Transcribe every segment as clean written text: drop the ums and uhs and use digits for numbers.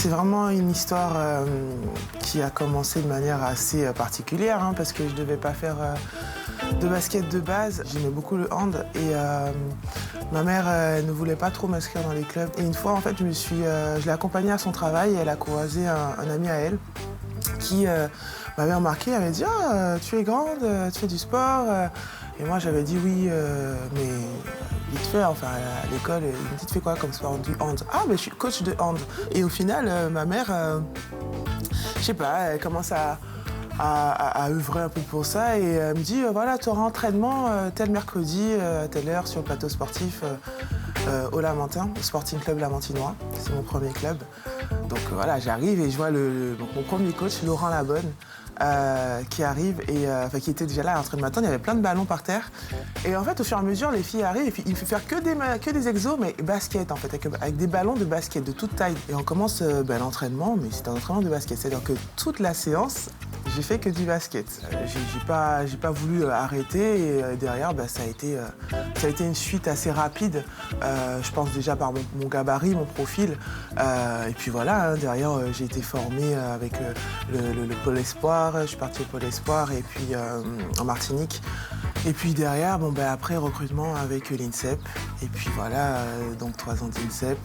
C'est vraiment une histoire qui a commencé de manière assez particulière, hein, parce que je ne devais pas faire de basket de base. J'aimais beaucoup le hand et ma mère ne voulait pas trop m'inscrire dans les clubs. Et une fois, en fait, je l'ai accompagnée à son travail et elle a croisé un ami à elle qui m'avait remarqué, elle m'avait dit « Ah, tu es grande, tu fais du sport ?» Et moi, j'avais dit oui, mais vite fait, enfin, à l'école, ils me disent « Tu fais quoi comme sport ?» Du hand. « Ah, mais je suis coach de hand. » Et au final, ma mère, je sais pas, elle commence à œuvrer un peu pour ça et elle me dit « Voilà, tu auras entraînement tel mercredi, à telle heure sur le plateau sportif au Lamentin, au Sporting Club Lamantinois. » C'est mon premier club. Donc voilà, j'arrive et je vois mon premier coach, Laurent Labonne, qui arrive et qui était déjà là à l'entraînement matin. Il y avait plein de ballons par terre. Et en fait, au fur et à mesure, les filles arrivent et puis il fait faire que des exos, mais basket en fait, avec des ballons de basket de toute taille. Et on commence l'entraînement, mais c'est un entraînement de basket. C'est-à-dire que toute la séance, j'ai fait que du basket. J'ai pas voulu arrêter et derrière, ça a été une suite assez rapide. Je pense déjà par mon gabarit, mon profil. Et puis voilà, hein, derrière, j'ai été formée avec le Pôle Espoir. Je suis partie au Pôle Espoir et puis en Martinique. Et puis derrière, après recrutement avec l'INSEP. Et puis voilà, donc 3 ans d'INSEP,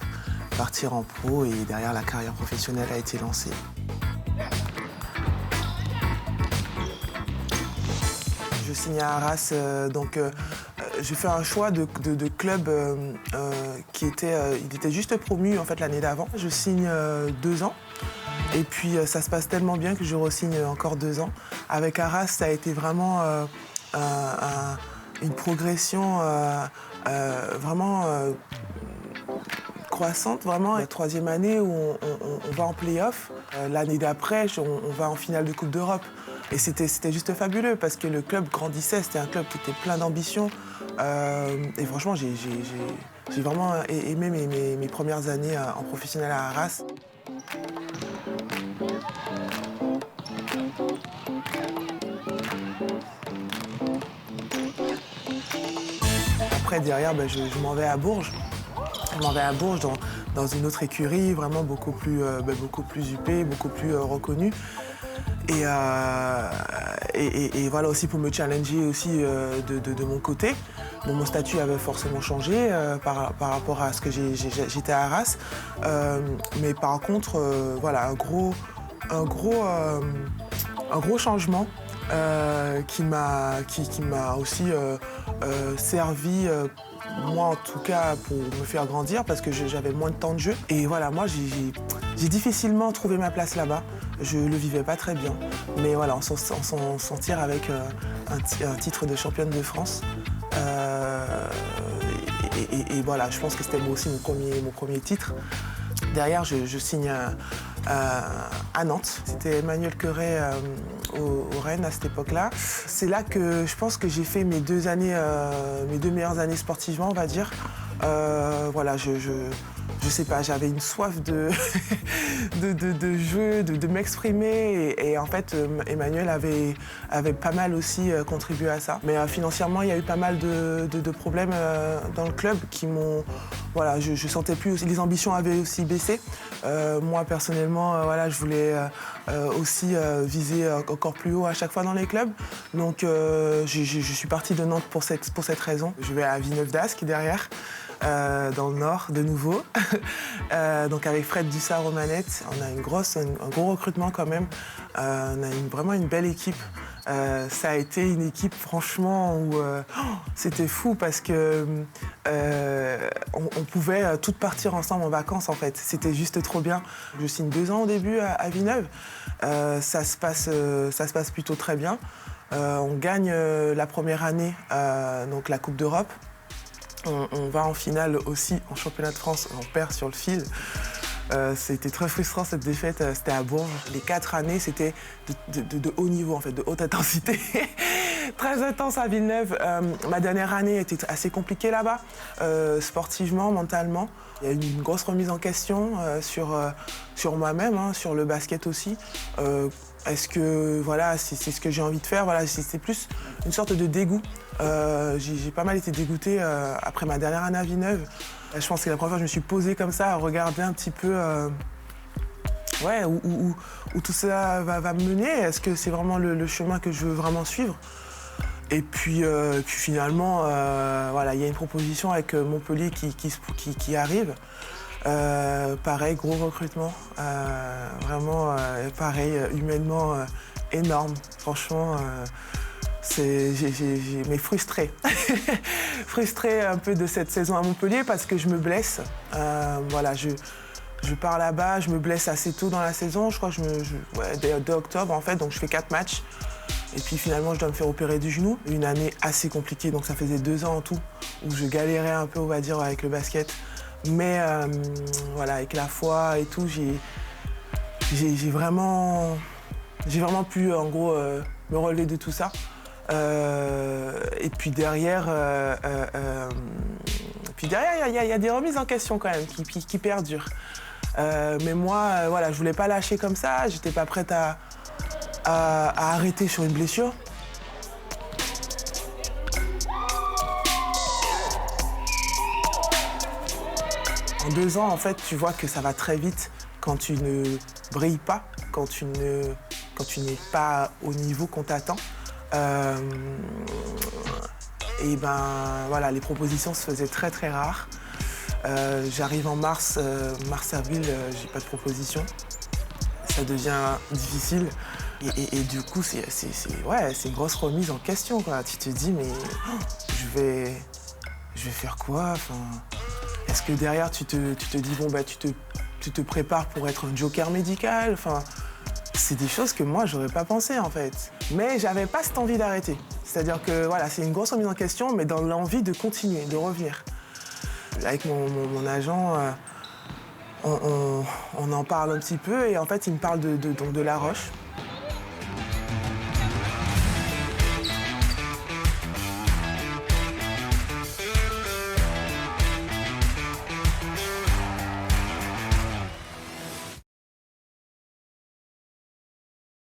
partir en pro et derrière la carrière professionnelle a été lancée. Je signe à Arras, j'ai fait un choix de club il était juste promu en fait l'année d'avant. Je signe 2 ans et puis ça se passe tellement bien que je re-signe encore 2 ans. Avec Arras, ça a été vraiment une progression vraiment croissante, vraiment. La 3e année où on va en play-off. L'année d'après, on va en finale de Coupe d'Europe. Et c'était juste fabuleux parce que le club grandissait, c'était un club qui était plein d'ambition. Et franchement, j'ai vraiment aimé mes premières années en professionnel à Arras. Après, derrière, je m'en vais à Bourges. Je m'en vais à Bourges dans une autre écurie, vraiment beaucoup plus huppée, beaucoup plus reconnue. Et voilà aussi pour me challenger aussi de mon côté. Bon, mon statut avait forcément changé par rapport à ce que j'étais à Arras. Mais par contre, voilà, un gros changement qui m'a aussi servi, moi en tout cas, pour me faire grandir parce que j'avais moins de temps de jeu. Et voilà, moi j'ai difficilement trouvé ma place là-bas. Je le vivais pas très bien. Mais voilà, on s'en tire avec un titre de championne de France. Et voilà, je pense que c'était aussi mon premier titre. Derrière, je signe à Nantes. C'était Emmanuel Queret au Rennes à cette époque-là. C'est là que je pense que j'ai fait mes 2 meilleures années sportivement, on va dire. Voilà, je sais pas, j'avais une soif de jeu, de m'exprimer et en fait Emmanuel avait pas mal aussi contribué à ça. Mais financièrement, il y a eu pas mal de problèmes dans le club qui m'ont... Voilà, je sentais plus aussi, les ambitions avaient aussi baissé. Moi personnellement, voilà, je voulais aussi viser encore plus haut à chaque fois dans les clubs. Donc je suis partie de Nantes pour cette raison. Je vais à Villeneuve d'Ascq derrière. Dans le Nord, de nouveau. Donc avec Fred Dussard aux manettes, on a un gros recrutement quand même. On a vraiment une belle équipe. Ça a été une équipe franchement où c'était fou parce que on pouvait toutes partir ensemble en vacances en fait. C'était juste trop bien. Je signe 2 ans au début à Villeneuve. Ça se passe plutôt très bien. On gagne la première année donc la Coupe d'Europe. On va en finale aussi en championnat de France, on perd sur le fil. C'était très frustrant cette défaite, c'était à Bourges. Les 4 années, c'était de haut niveau, en fait, de haute intensité. Très intense à Villeneuve. Ma dernière année était assez compliquée là-bas, sportivement, mentalement. Il y a eu une grosse remise en question sur moi-même, hein, sur le basket aussi. Est-ce que voilà, c'est ce que j'ai envie de faire? Voilà, c'est plus une sorte de dégoût. J'ai pas mal été dégoûtée après ma dernière année à Villeneuve. Je pense que la première fois que je me suis posée comme ça, à regarder un petit peu ouais, où tout ça va me mener. Est-ce que c'est vraiment le chemin que je veux vraiment suivre? Et puis finalement, voilà, il y a une proposition avec Montpellier qui arrive. Pareil, gros recrutement. Vraiment, pareil, humainement énorme. Franchement, mais frustrée. Frustrée un peu de cette saison à Montpellier parce que je me blesse. Voilà, je pars là-bas, je me blesse assez tôt dans la saison. Je crois que dès octobre, en fait, donc je fais 4 matchs. Et puis finalement, je dois me faire opérer du genou. Une année assez compliquée, donc ça faisait 2 ans en tout, où je galérais un peu, on va dire, avec le basket. Mais voilà, avec la foi et tout, j'ai vraiment pu, en gros, me relever de tout ça. Et puis derrière, il y a des remises en question quand même qui perdurent. Mais moi, voilà, je voulais pas lâcher comme ça. J'étais pas prête à arrêter sur une blessure. En 2 ans, en fait, tu vois que ça va très vite quand tu ne brilles pas, quand tu n'es pas au niveau qu'on t'attend. Et ben voilà, les propositions se faisaient très très rares. J'arrive en mars-avril, j'ai pas de proposition. Ça devient difficile. Et du coup, c'est une grosse remise en question, quoi. Tu te dis, mais je vais faire quoi? Enfin, est-ce que derrière, tu te dis, bon, bah, tu te prépares pour être un joker médical? Enfin, c'est des choses que moi, j'aurais pas pensé, en fait. Mais j'avais pas cette envie d'arrêter. C'est-à-dire que, voilà, c'est une grosse remise en question, mais dans l'envie de continuer, de revenir. Avec mon agent, on en parle un petit peu, et en fait, il me parle de La Roche.